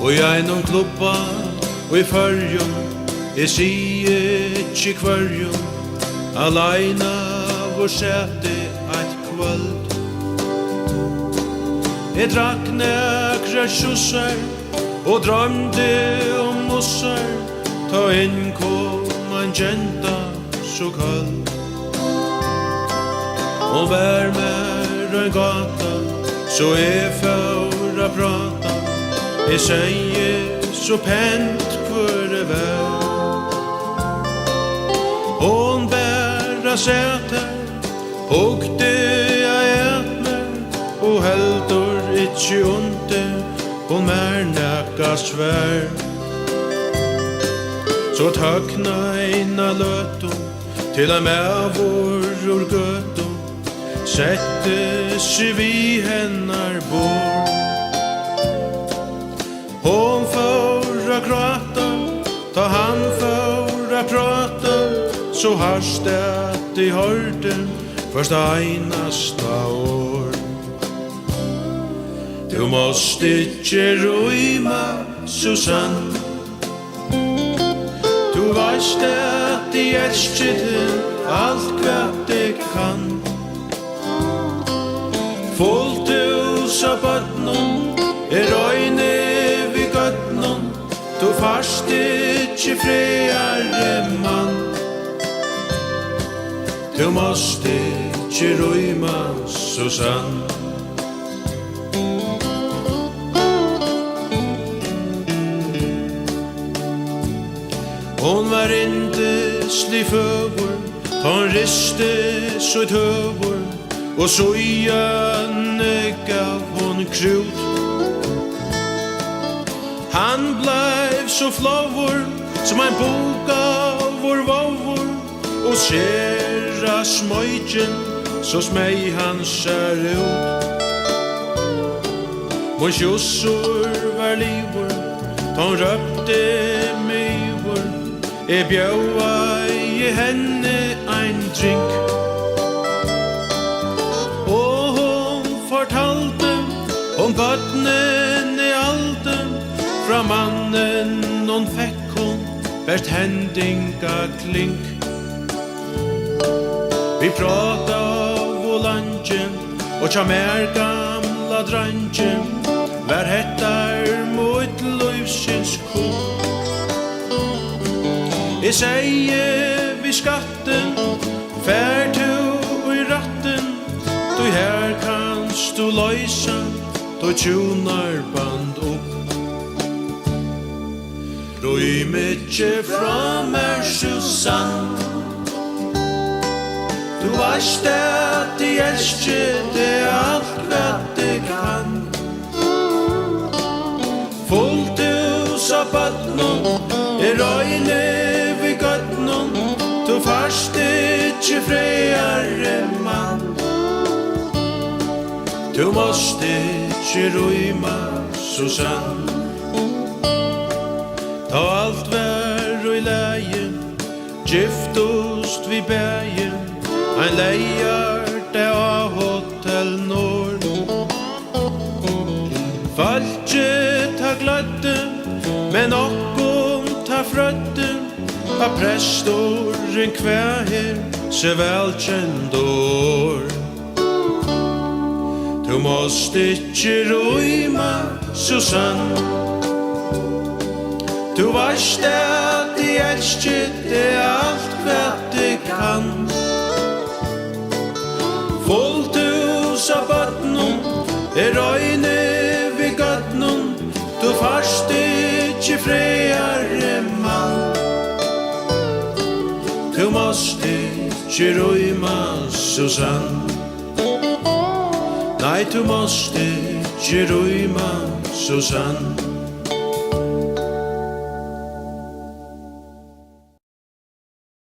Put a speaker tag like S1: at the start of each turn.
S1: Og jeg noen klubba og I førjun sier ikke hverjun Alaina vår sete eit kvöld Jeg drakk nekra sjussar og drømde om mussar Ta inn kom en jenta så kald Og vær mer en gata så jeg føra prata Jeg sier så pent hvor det vær Hon bæra sæter Hugde jeg et mer Og heldur ikkje under Hon mer nekka svær Så takna eina løtu Til a mevor ur gøtu Sette seg vi hennar bor Hon får a gråta Ta han får a prata Så harst at I hørte Första einasta år Du måste ikke røyma Susanne Du veist at I elsker til Alt kvart jeg kan Fullt hus av bøtnen Røyne vi gøtnen Du farst ikke freare mann Du måste ikke røyma Susanne Hon var indeslig føvor Han riste så et høvor Og så igjen gav hon krut Han blev så flavor Som en bok av vår vovor Og skjera smøygen Så smeg han skjær ut Mon kjossor var livor Han røpte mivor Jeg bjøva I henne ein drink Og hon fortalte Om bøtnen I alte Fra mannen hon fekk hon Bert hendinga klink Vi prata av lanchen Og tja mer gamla dranchen Vær hettar mot løyvsins kong Jeg sier vi skatten Fær du I ratten Du her kanst du løysa Du tjunar band opp Røy mykje fra mer Susanne Du veist at I elsker det alt hva jeg kan Fullt hus av bøtnen Røyne vi gøtnen Du farst ikke freare mann Du måste ikke røyma Susanne Ta alt vær og I leie Giftost vi bæje Ein leijarte av Hotel Nord Falche ta gladde Men okkom ta frødde A prestoren kvæher Se velkjend år Du måste ikke røyma Susanne Du veist at I elsker det alt hva jeg kan Fullt hus av bøtnen Røyne vi gøtnen Du farst ikke freare mann Du måste ikke røyma Susanne Nei, du måste ikke røyma Susanne